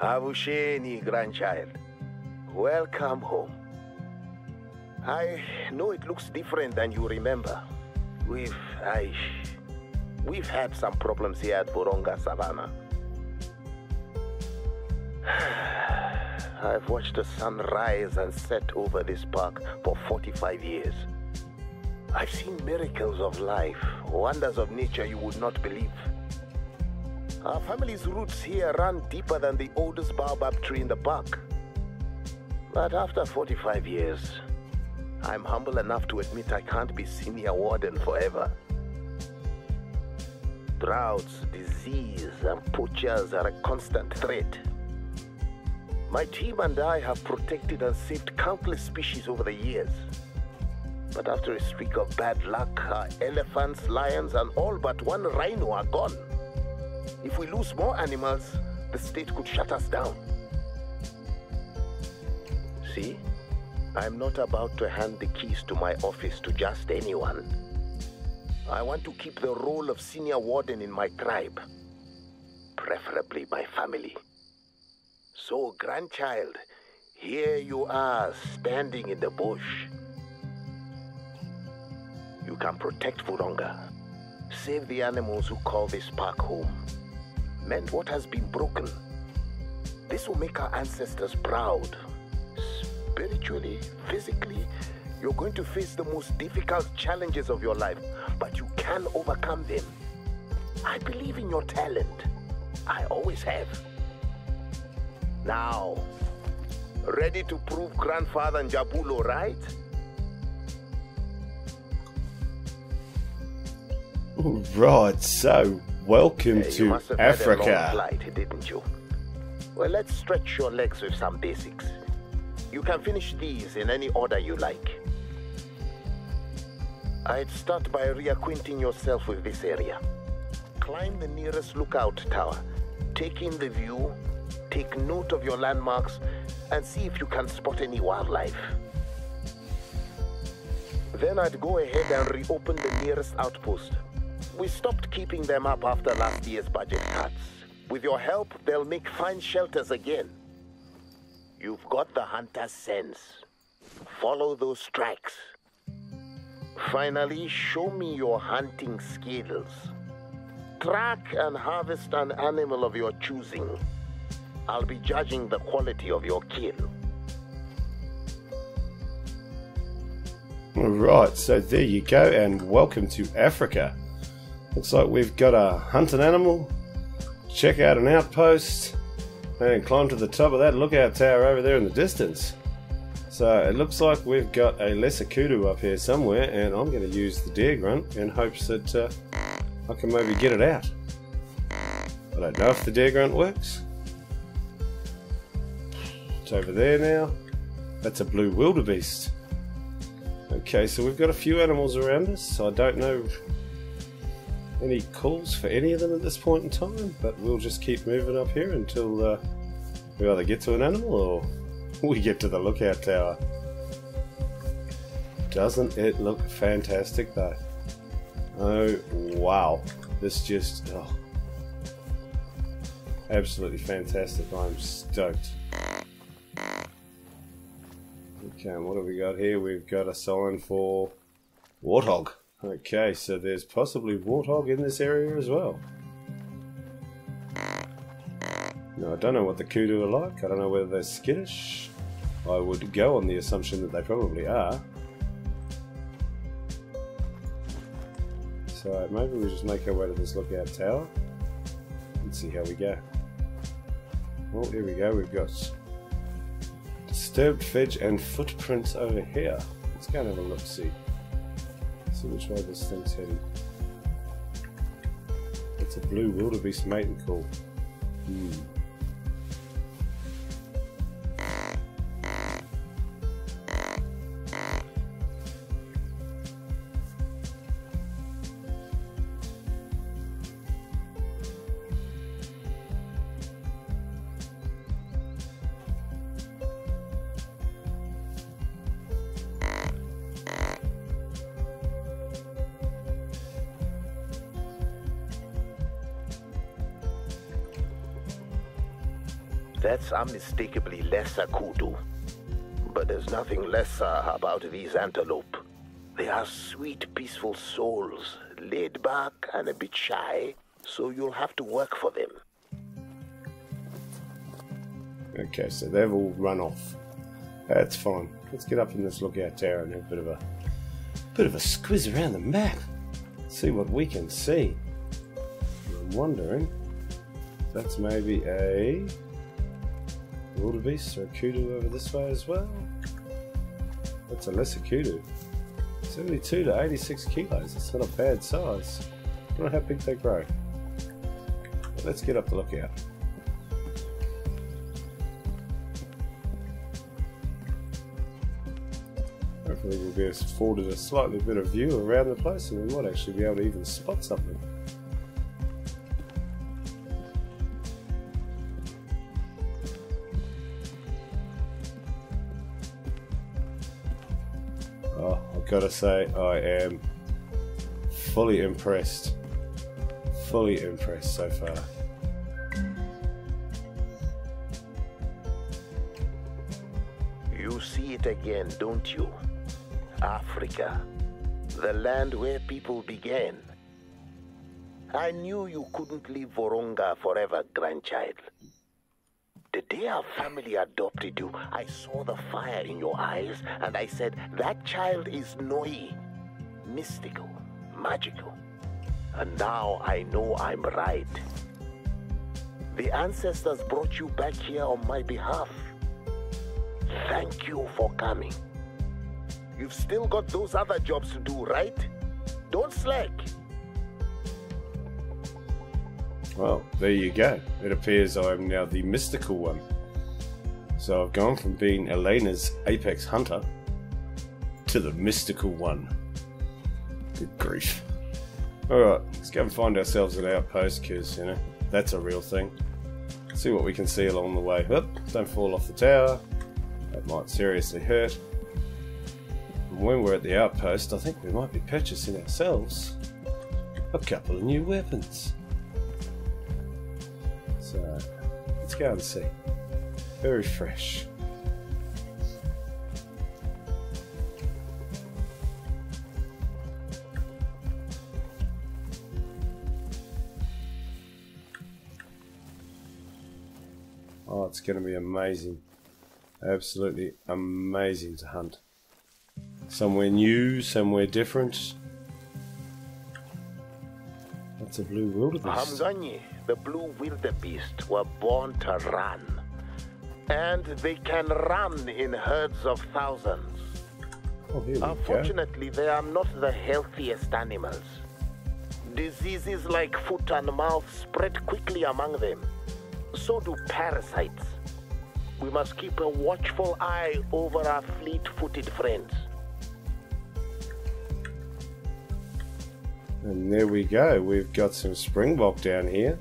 Avusheni, grandchild. Welcome home. I know it looks different than you remember. We've had some problems here at Vurhonga Savannah. I've watched the sun rise and set over this park for 45 years. I've seen miracles of life, wonders of nature you would not believe. Our family's roots here run deeper than the oldest baobab tree in the park. But after 45 years, I'm humble enough to admit I can't be senior warden forever. Droughts, disease, and poachers are a constant threat. My team and I have protected and saved countless species over the years. But after a streak of bad luck, our elephants, lions, and all but one rhino are gone. If we lose more animals, the state could shut us down. See, I'm not about to hand the keys to my office to just anyone. I want to keep the role of senior warden in my tribe, preferably my family. So, grandchild, here you are, standing in the bush. You can protect Vurhonga, save the animals who call this park home, mend what has been broken. This will make our ancestors proud. Spiritually, physically, you're going to face the most difficult challenges of your life, but you can overcome them. I believe in your talent. I always have. Now, ready to prove Grandfather Njabulo right? Right, so welcome to you must have Africa. Had a long flight, didn't you? Well, let's stretch your legs with some basics. You can finish these in any order you like. I'd start by reacquainting yourself with this area. Climb the nearest lookout tower, take in the view, take note of your landmarks, and see if you can spot any wildlife. Then I'd go ahead and reopen the nearest outpost. We stopped keeping them up after last year's budget cuts. With your help, they'll make fine shelters again. You've got the hunter's sense. Follow those tracks. Finally, show me your hunting skills. Track and harvest an animal of your choosing. I'll be judging the quality of your kill. Right, so there you go, and welcome to Africa. Looks like we've got to hunt an animal, check out an outpost, and climb to the top of that lookout tower over there in the distance. So it looks like we've got a lesser kudu up here somewhere, and I'm going to use the deer grunt in hopes that I can maybe get it out. I don't know if the deer grunt works. It's over there now. That's a blue wildebeest. Okay, so we've got a few animals around us. I don't know any calls for any of them at this point in time, but we'll just keep moving up here until we either get to an animal or we get to the lookout tower. Doesn't it look fantastic though? Oh wow, this just absolutely fantastic. I'm stoked. Okay, and what have we got here? We've got a sign for warthog. Okay, so there's possibly warthog in this area as well. Now, I don't know what the kudu are like. I don't know whether they're skittish. I would go on the assumption that they probably are. So maybe we just make our way to this lookout tower and see how we go. Oh, here we go. We've got disturbed veg and footprints over here. Let's go and have a look, see which way this thing's heading. It's a blue wildebeest mating call. That's unmistakably lesser kudu. But there's nothing lesser about these antelope. They are sweet, peaceful souls, laid back and a bit shy, so you'll have to work for them. Okay, so they've all run off. That's fine. Let's get up in this lookout tower and have a bit of a squiz around the map. See what we can see. I'm wondering if that's maybe a wildebeest or a kudu over this way as well. That's a lesser kudu. 72 to 86 kilos. That's not a bad size. I don't know how big they grow. But let's get up the lookout. Hopefully we'll be afforded a slightly better view around the place and we might actually be able to even spot something. Oh, I've got to say I am fully impressed so far. You see it again, don't you? Africa, the land where people began. I knew you couldn't leave Vurhonga forever, grandchild. The day our family adopted you, I saw the fire in your eyes, and I said, that child is Noi, mystical, magical. And now I know I'm right. The ancestors brought you back here on my behalf. Thank you for coming. You've still got those other jobs to do, right? Don't slack. Well, there you go. It appears I am now the mystical one. So I've gone from being Elena's apex hunter to the mystical one. Good grief. Alright, let's go and find ourselves an outpost because, you know, that's a real thing. See what we can see along the way. Oop, don't fall off the tower. That might seriously hurt. And when we're at the outpost, I think we might be purchasing ourselves a couple of new weapons. So, let's go and see. Very fresh. Oh, it's going to be amazing. Absolutely amazing to hunt. Somewhere new, somewhere different. That's a blue wildebeest. Hamganye, the blue wildebeest, were born to run. And they can run in herds of thousands. Oh, here we go. Unfortunately, they are not the healthiest animals. Diseases like foot and mouth spread quickly among them. So do parasites. We must keep a watchful eye over our fleet-footed friends. And there we go. We've got some springbok down here.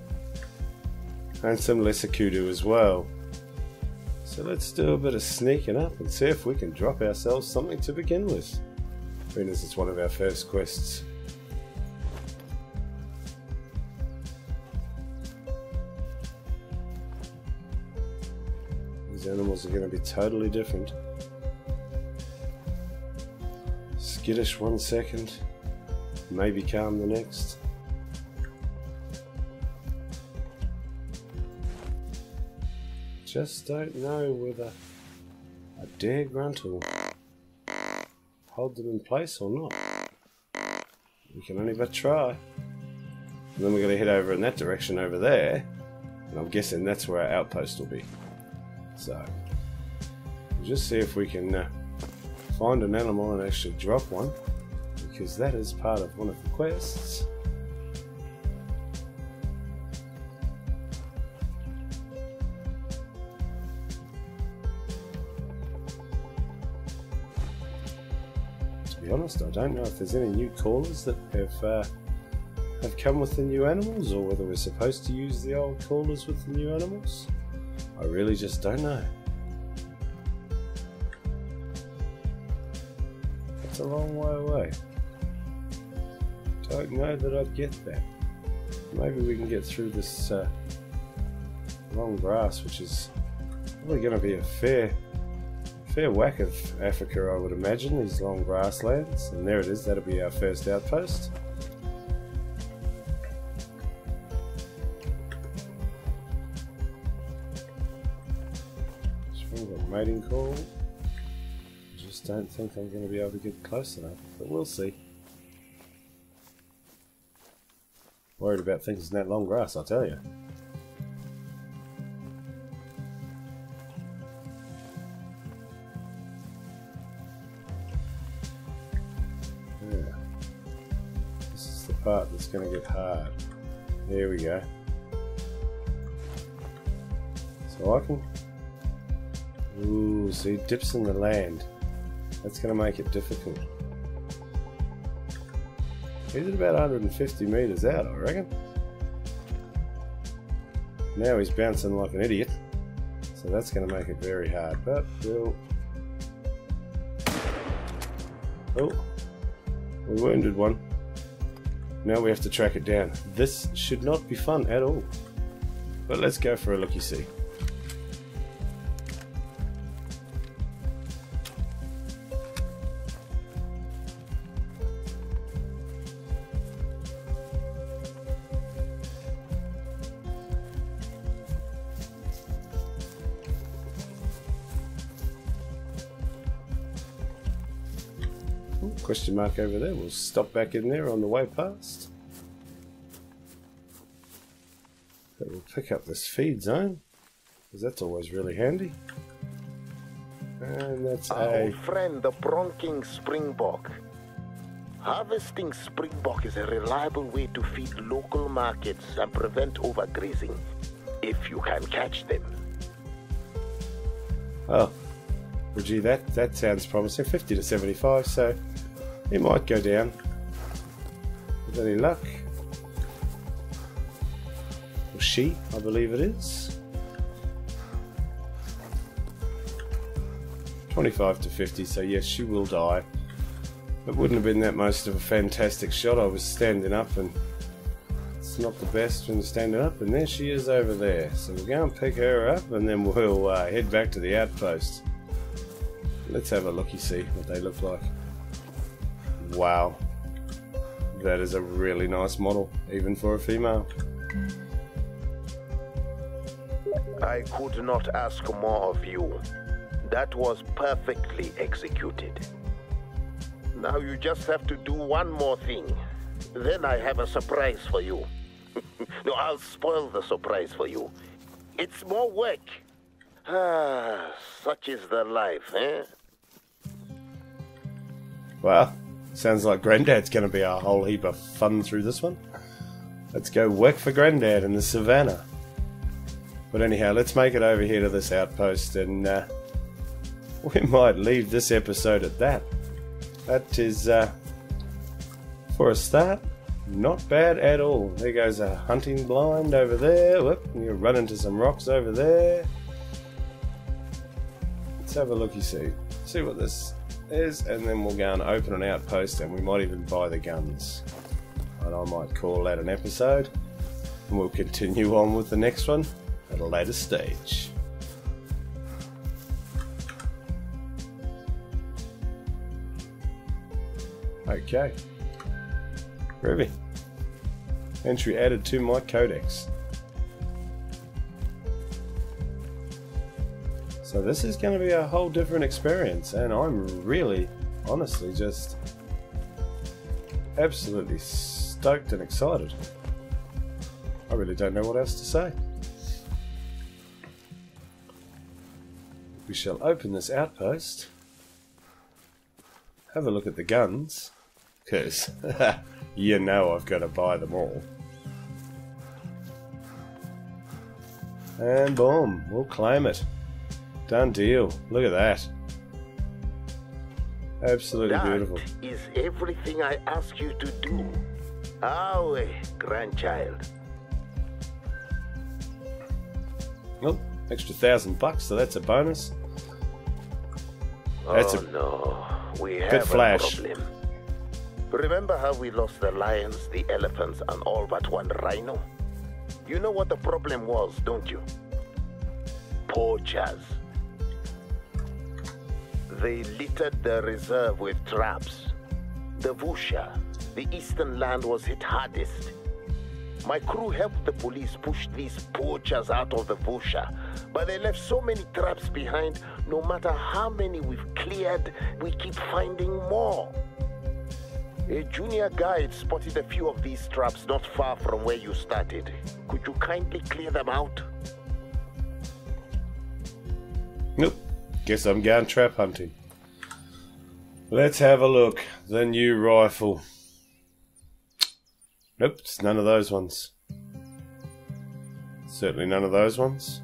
And some lesser kudu as well. So let's do a bit of sneaking up and see if we can drop ourselves something to begin with. Being as it's one of our first quests. These animals are going to be totally different. Skittish 1 second, maybe calm the next. Just don't know whether I dare grunt or hold them in place or not. We can only but try. And then we're going to head over in that direction over there. And I'm guessing that's where our outpost will be. So, we'll just see if we can find an animal and actually drop one. Because that is part of one of the quests. To be honest, I don't know if there's any new callers that have come with the new animals, or whether we're supposed to use the old callers with the new animals. I really just don't know. That's a long way away. Don't know that I'd get that. Maybe we can get through this long grass, which is Probably going to be a fair whack of Africa, I would imagine, these long grasslands. And there it is, that'll be our first outpost. Mating call. Just don't think I'm going to be able to get close enough, but we'll see. Worried about things in that long grass, I'll tell you. Yeah. This is the part that's going to get hard. There we go. So I can... Ooh, see, dips in the land. That's going to make it difficult. He's at about 150 metres out, I reckon. Now he's bouncing like an idiot. So that's going to make it very hard, but we'll... Oh, we wounded one. Now we have to track it down. This should not be fun at all. But let's go for a looky-see. Question mark over there. We'll stop back in there on the way past. But we'll pick up this feed zone, because that's always really handy. And that's our old friend, the bronking springbok. Harvesting springbok is a reliable way to feed local markets and prevent overgrazing, if you can catch them. Oh, well, gee, that sounds promising. 50 to 75, so it might go down with any luck. Or she, I believe it is. 25 to 50, so yes, she will die. It wouldn't have been that most of a fantastic shot. I was standing up, and it's not the best when you're standing up, and there she is over there. So we'll go and pick her up, and then we'll head back to the outpost. Let's have a looky-see what they look like. Wow, that is a really nice model, even for a female. I could not ask more of you. That was perfectly executed. Now you just have to do one more thing. Then I have a surprise for you. No, I'll spoil the surprise for you. It's more work. Ah, such is the life, eh? Well, sounds like Grandad's going to be a whole heap of fun through this one. Let's go work for Grandad in the savannah. But anyhow, let's make it over here to this outpost, and we might leave this episode at that. That is, for a start, not bad at all. There goes a hunting blind over there. Whoop, you run into some rocks over there. Let's have a looky-see. See what this is, and then we'll go and open an outpost, and we might even buy the guns. And I might call that an episode, and we'll continue on with the next one at a later stage. Okay. Groovy. Entry added to my codex. So this is going to be a whole different experience, and I'm really, honestly, just absolutely stoked and excited. I really don't know what else to say. We shall open this outpost, have a look at the guns, because you know I've got to buy them all. And boom, we'll claim it. Done deal. Look at that. Absolutely beautiful. That is everything I ask you to do. Our grandchild. Oh, extra $1,000, so that's a bonus. That's no, we have good flash. A problem. Remember how we lost the lions, the elephants, and all but one rhino? You know what the problem was, don't you? poachers. They littered the reserve with traps. The Vusha, the eastern land, was hit hardest. My crew helped the police push these poachers out of the Vusha, but they left so many traps behind. No matter how many we've cleared, we keep finding more. A junior guide spotted a few of these traps not far from where you started. Could you kindly clear them out? Nope. Guess I'm going trap hunting. Let's have a look. The new rifle. Nope, it's none of those ones. Certainly none of those ones.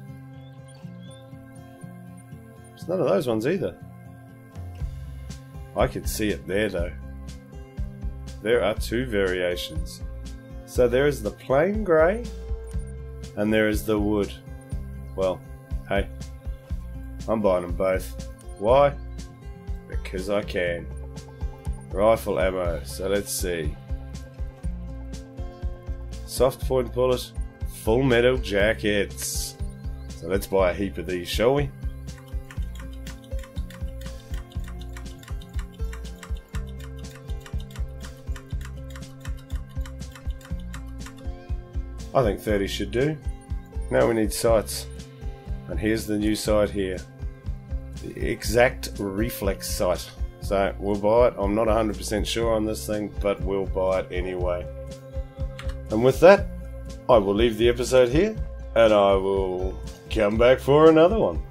It's none of those ones either. I could see it there though. There are two variations. So there is the plain grey and there is the wood. Well, hey, I'm buying them both. Why? Because I can. Rifle ammo, so let's see. Soft point bullet, full metal jackets. So let's buy a heap of these, shall we? I think 30 should do. Now we need sights. And here's the new sight here. The exact reflex sight. So we'll buy it. I'm not 100% sure on this thing, but we'll buy it anyway. And with that, I will leave the episode here, and I will come back for another one.